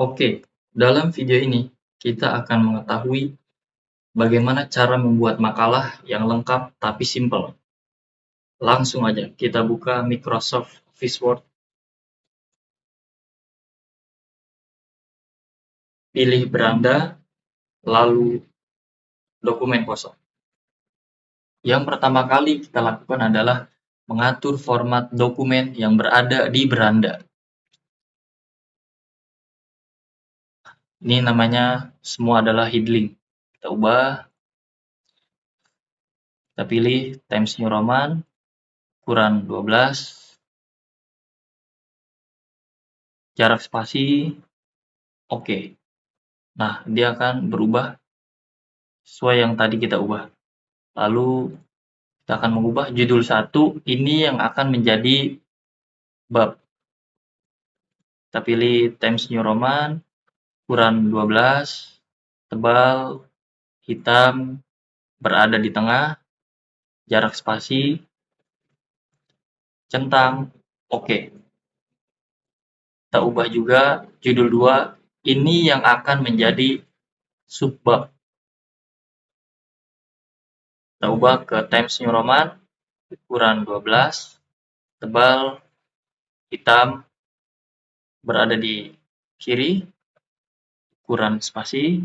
Oke, dalam video ini kita akan mengetahui bagaimana cara membuat makalah yang lengkap tapi simple. Langsung aja kita buka Microsoft Office Word, pilih beranda, lalu dokumen kosong. Yang pertama kali kita lakukan adalah mengatur format dokumen yang berada di beranda. Ini namanya semua adalah heading. Kita ubah, kita pilih Times New Roman, ukuran 12, jarak spasi, oke. Nah, dia akan berubah sesuai yang tadi kita ubah. Lalu kita akan mengubah judul 1, ini yang akan menjadi bab. Kita pilih Times New Roman, ukuran 12, tebal, hitam, berada di tengah, jarak spasi, centang, oke. Kita ubah juga judul 2, ini yang akan menjadi subbab. Kita ubah ke Times New Roman, ukuran 12, tebal, hitam, berada di kiri, ukuran spasi,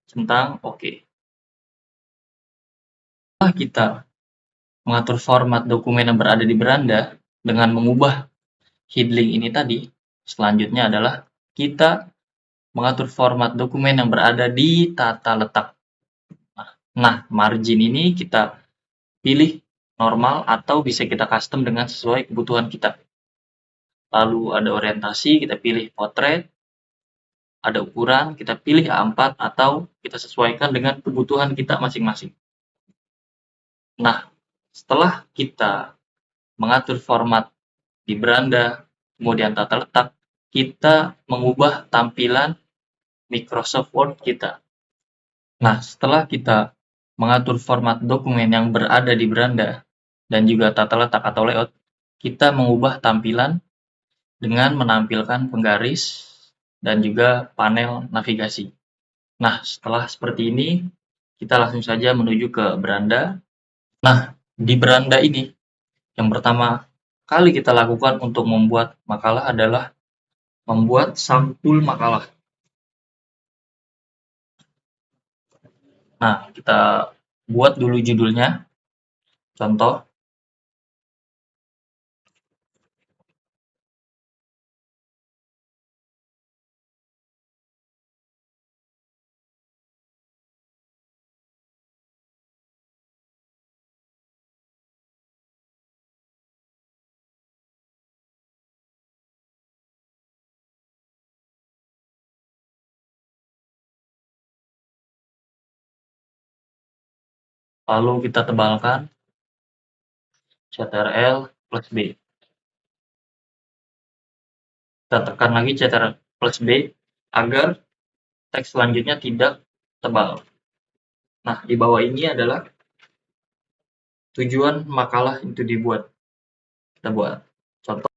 centang, oke. Setelah kita mengatur format dokumen yang berada di beranda dengan mengubah heading ini tadi, selanjutnya adalah kita mengatur format dokumen yang berada di tata letak. Nah, margin ini kita pilih normal atau bisa kita custom dengan sesuai kebutuhan kita. Lalu ada orientasi, kita pilih portrait, ada ukuran, kita pilih A4 atau kita sesuaikan dengan kebutuhan kita masing-masing. Nah, setelah kita mengatur format di beranda, kemudian tata letak, kita mengubah tampilan Microsoft Word kita. Nah, setelah kita mengatur format dokumen yang berada di beranda dan juga tata letak atau layout, kita mengubah tampilan dengan menampilkan penggaris dan juga panel navigasi. Nah, setelah seperti ini, kita langsung saja menuju ke beranda. Nah, di beranda ini, yang pertama kali kita lakukan untuk membuat makalah adalah membuat sampul makalah. Nah, kita buat dulu judulnya. Contoh, lalu kita tebalkan Ctrl plus B. Kita tekan lagi Ctrl plus B agar teks selanjutnya tidak tebal. Nah, di bawah ini adalah tujuan makalah itu dibuat. Kita buat contoh.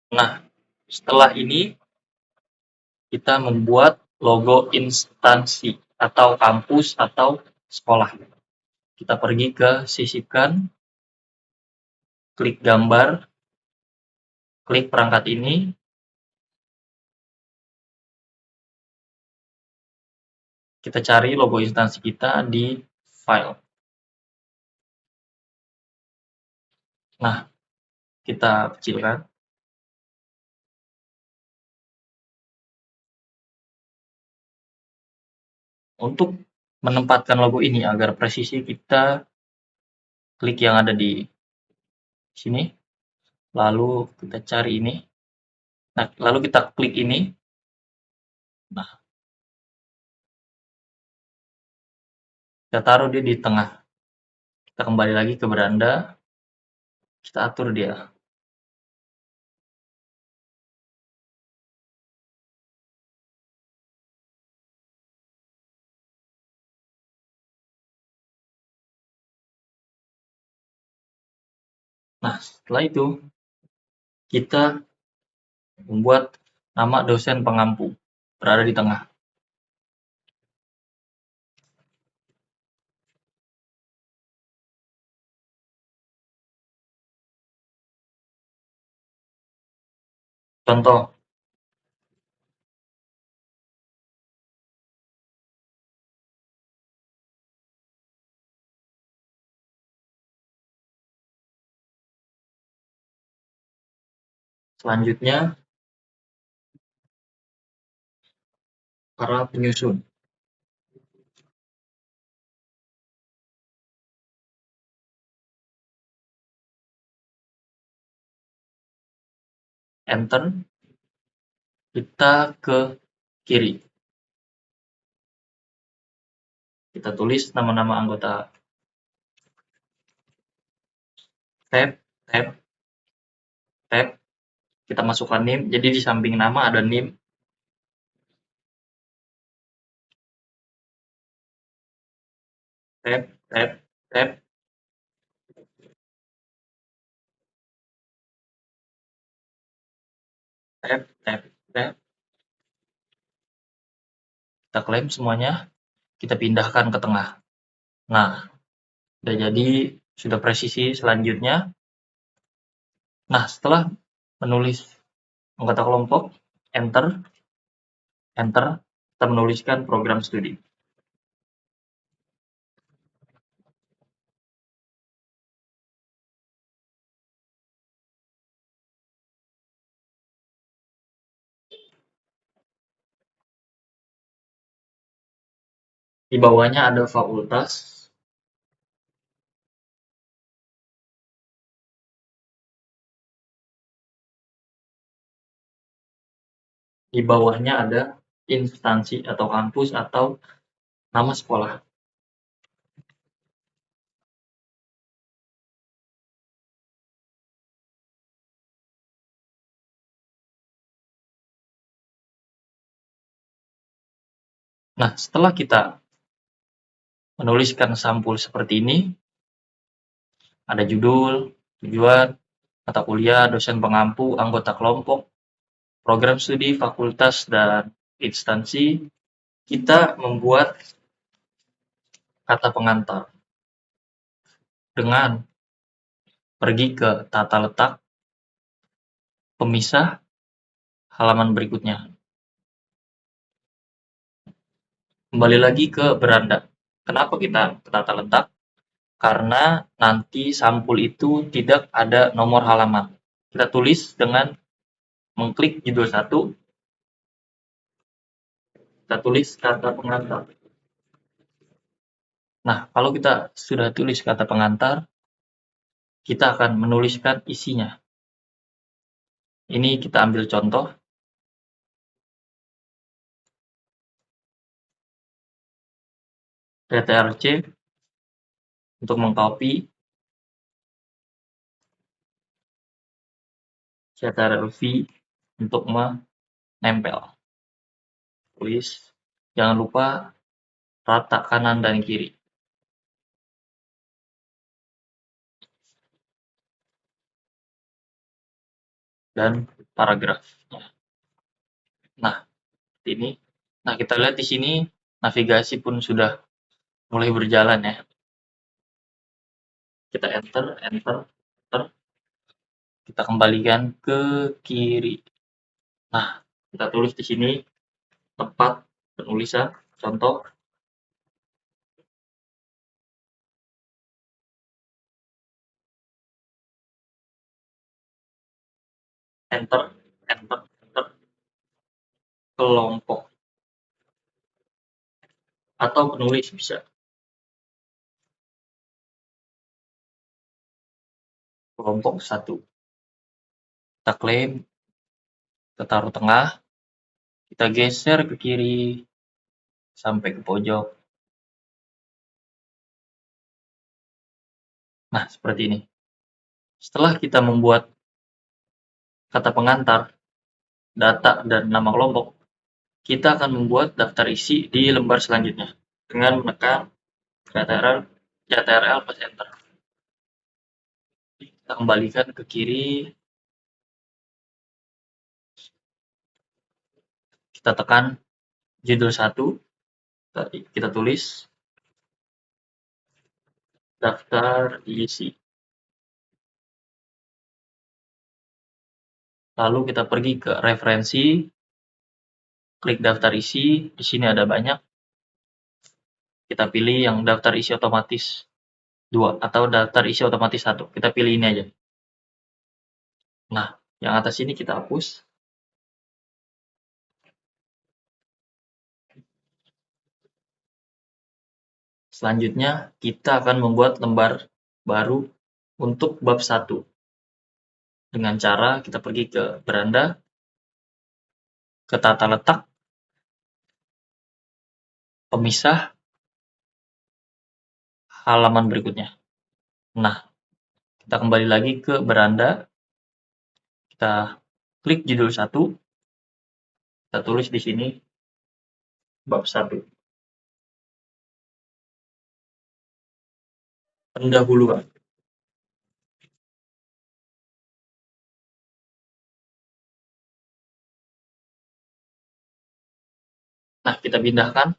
Nah, setelah ini kita membuat logo instansi atau kampus atau sekolah. Kita pergi ke sisipkan, klik gambar, klik perangkat ini, kita cari logo instansi kita di file. Nah, kita kecilkan. Untuk menempatkan logo ini agar presisi, kita klik yang ada di sini, lalu kita cari ini. Nah, lalu kita klik ini, Nah, kita taruh dia di tengah. Kita kembali lagi ke beranda, kita atur dia. Nah, setelah itu kita membuat nama dosen pengampu berada di tengah. Contoh, selanjutnya para penyusun. Enter, kita ke kiri. Kita tulis nama-nama anggota. Tab, tab, tab. Kita masukkan NIM. Jadi di samping nama ada NIM. Tab, tab, tab. Tab, tab, tab. Kita klaim semuanya. Kita pindahkan ke tengah. Nah, udah jadi, sudah presisi selanjutnya. Nah, setelah menulis anggota kelompok, enter, enter, kita menuliskan program studi. Di bawahnya ada fakultas, di bawahnya ada instansi atau kampus atau nama sekolah. Nah, setelah kita menuliskan sampul seperti ini, ada judul, tujuan, mata kuliah, dosen pengampu, anggota kelompok, program studi, fakultas, dan instansi. Kita membuat kata pengantar dengan pergi ke tata letak, pemisah, halaman berikutnya. Kembali lagi ke beranda. Kenapa kita ke tata letak? Karena nanti sampul itu tidak ada nomor halaman. Kita tulis dengan mengklik judul 1, kita tulis kata pengantar. Nah, kalau kita sudah tulis kata pengantar, kita akan menuliskan isinya. Ini kita ambil contoh. Ctrl+C untuk mengcopy, Ctrl+V untuk menempel. Tulis, jangan lupa rata kanan dan kiri. Dan paragrafnya. Nah, ini. Nah, kita lihat di sini navigasi pun sudah mulai berjalan ya. Kita enter, enter, enter. Kita kembalikan ke kiri. Nah, kita tulis di sini tempat penulisan, contoh. Enter, enter, enter. Kelompok. Atau penulis bisa. Kelompok 1. Kita klaim, kita taruh tengah. Kita geser ke kiri sampai ke pojok. Nah, seperti ini. Setelah kita membuat kata pengantar, data, dan nama kelompok, kita akan membuat daftar isi di lembar selanjutnya dengan menekan Ctrl plus Enter. Kita kembalikan ke kiri, kita tekan judul 1, kita tulis daftar isi. Lalu kita pergi ke referensi, klik daftar isi, di sini ada banyak. Kita pilih yang daftar isi otomatis 2 atau daftar isi otomatis 1. Kita pilih ini aja. Nah, yang atas ini kita hapus. Selanjutnya, kita akan membuat lembar baru untuk bab 1. Dengan cara kita pergi ke beranda, ke tata letak, pemisah, halaman berikutnya. Nah, kita kembali lagi ke beranda, kita klik judul 1, kita tulis di sini bab 1. Pendahuluan. Nah, kita pindahkan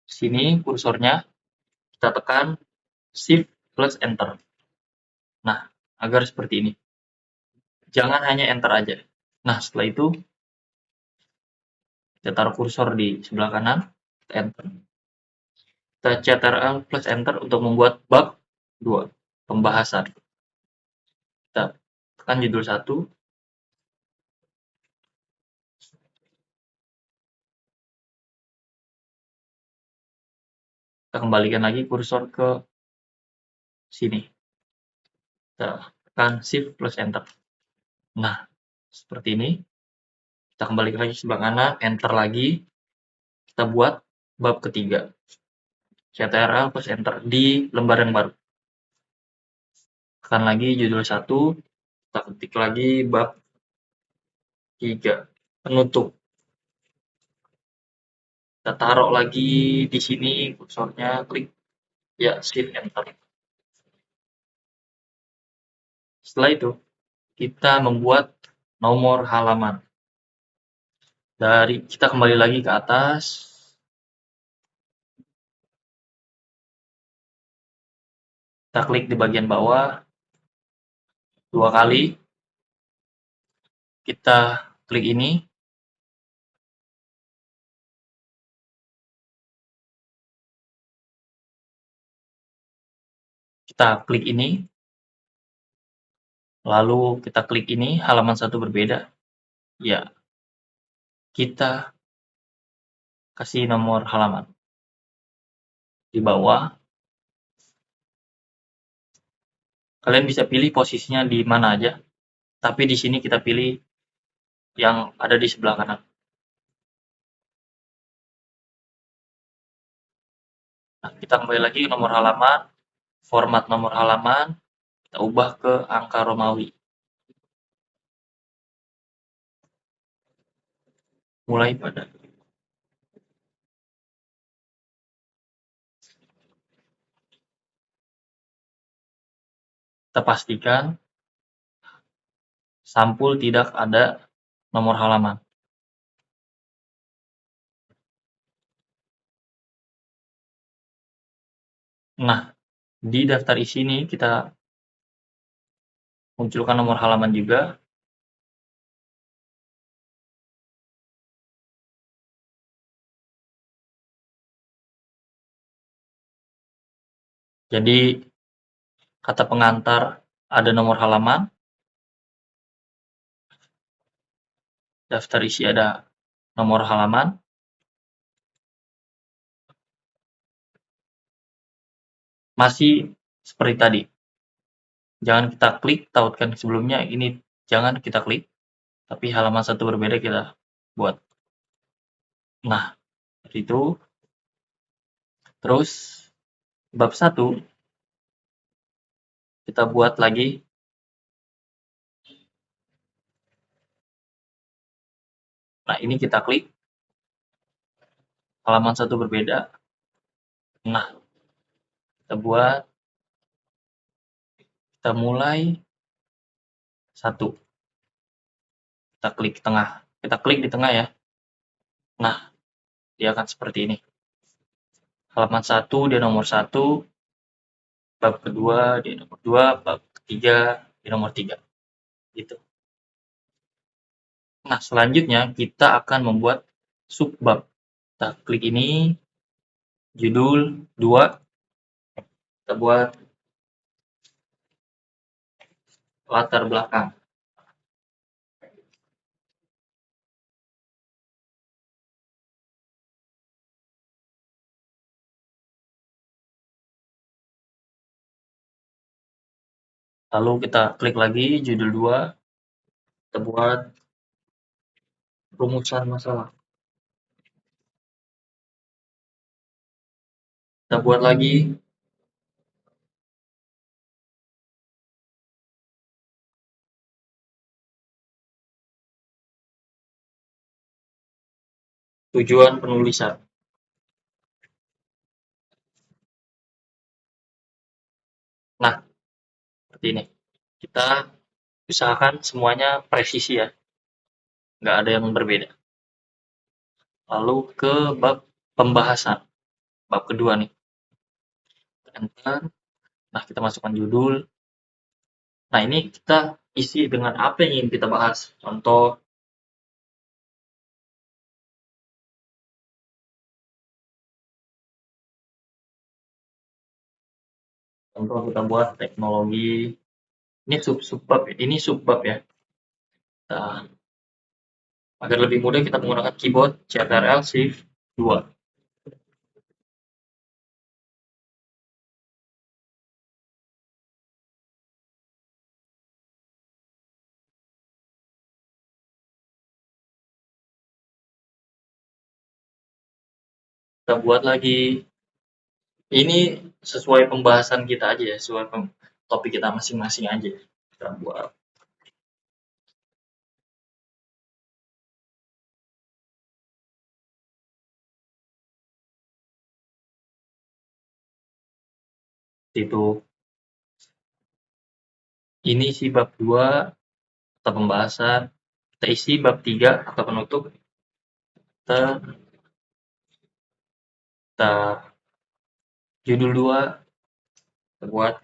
sini kursornya, kita tekan Shift plus Enter. Nah, agar seperti ini. Jangan hanya Enter aja. Nah, setelah itu kita taruh kursor di sebelah kanan, kita Enter. Kita Ctrl plus Enter untuk membuat bab 2, pembahasan. Kita tekan judul 1, kita kembalikan lagi kursor ke sini. Kita tekan Shift plus Enter. Nah, seperti ini. Kita kembalikan lagi sebelah kanan, Enter lagi. Kita buat bab ketiga. Ctrl plus Enter di lembar yang baru. Tekan lagi judul 1, kita ketik lagi bab 3, penutup. Kita taruh lagi di sini kursornya, klik ya Shift Enter. Setelah itu, kita membuat nomor halaman. Kita kembali lagi ke atas. Kita klik di bagian bawah 2 kali. Kita klik ini. Kita klik ini. Lalu kita klik ini, halaman 1 berbeda. Ya. Kita kasih nomor halaman. Di bawah. Kalian bisa pilih posisinya di mana aja. Tapi di sini kita pilih yang ada di sebelah kanan. Nah, kita kembali lagi ke nomor halaman, format nomor halaman, kita ubah ke angka Romawi. Mulai pada kita pastikan sampul tidak ada nomor halaman. Nah, di daftar isi ini kita munculkan nomor halaman juga. Jadi, kata pengantar ada nomor halaman, daftar isi ada nomor halaman, masih seperti tadi. Jangan kita klik, tautkan sebelumnya, ini jangan kita klik, tapi halaman 1 berbeda kita buat. Nah, itu. Terus bab 1 kita buat lagi. Nah, ini kita klik halaman 1 berbeda. Nah, kita mulai 1. Kita klik tengah. Kita klik di tengah ya. Nah, dia akan seperti ini. Halaman 1 dia nomor 1, bab kedua dia nomor 2, bab ketiga dia nomor 3. Gitu. Nah, selanjutnya kita akan membuat subbab. Kita klik ini, judul 2, kita buat latar belakang. Lalu kita klik lagi judul 2, kita buat rumusan masalah. Kita buat lagi tujuan penulisan. Nah, seperti ini. Kita usahakan semuanya presisi ya, nggak ada yang berbeda. Lalu ke bab pembahasan, bab kedua nih. Enter. Nah, kita masukkan judul. Nah, ini kita isi dengan apa yang ingin kita bahas. Contoh, kita buat teknologi. Ini subbab, ini subbab ya. Nah, agar lebih mudah kita menggunakan keyboard Ctrl Shift 2. Kita buat lagi. Ini sesuai pembahasan kita aja ya, sesuai topik kita masing-masing aja. Kita buat. Itu. Ini isi bab 2 atau pembahasan. Kita isi bab 3 atau penutup. Kita judul 2, kita buat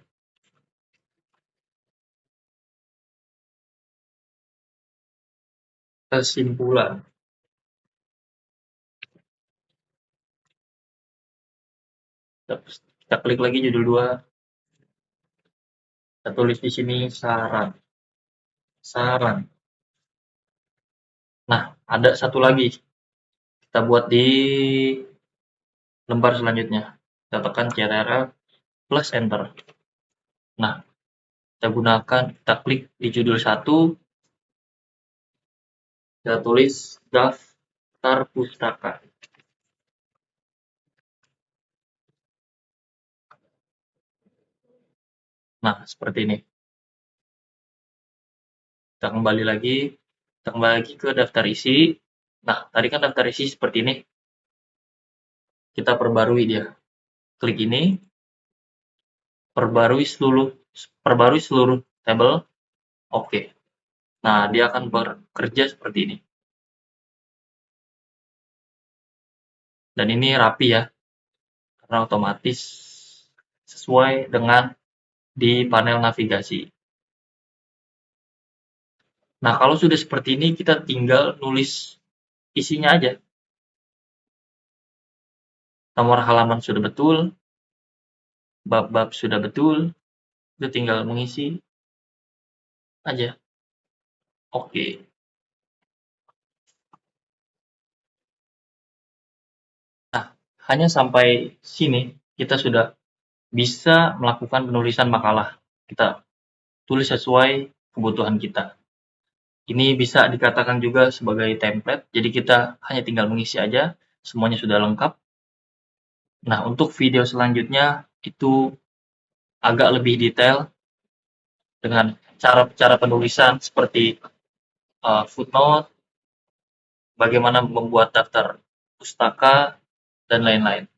kesimpulan. Kita klik lagi judul 2. Kita tulis di sini saran. Nah, ada satu lagi. Kita buat di lembar selanjutnya. Kita tekan Ctrl plus Enter. Nah, kita klik di judul 1. Kita tulis daftar pustaka. Nah, seperti ini. Kita kembali lagi ke daftar isi. Nah, tadi kan daftar isi seperti ini. Kita perbarui dia. Klik ini, perbarui seluruh tabel. Oke. Nah, dia akan bekerja seperti ini. Dan ini rapi ya, karena otomatis sesuai dengan di panel navigasi. Nah, kalau sudah seperti ini, kita tinggal nulis isinya aja. Nomor halaman sudah betul, bab-bab sudah betul, itu tinggal mengisi aja. Oke. Nah, hanya sampai sini kita sudah bisa melakukan penulisan makalah. Kita tulis sesuai kebutuhan kita. Ini bisa dikatakan juga sebagai template, jadi kita hanya tinggal mengisi aja semuanya sudah lengkap. Nah, untuk video selanjutnya itu agak lebih detail dengan cara penulisan seperti footnote, bagaimana membuat daftar pustaka, dan lain-lain.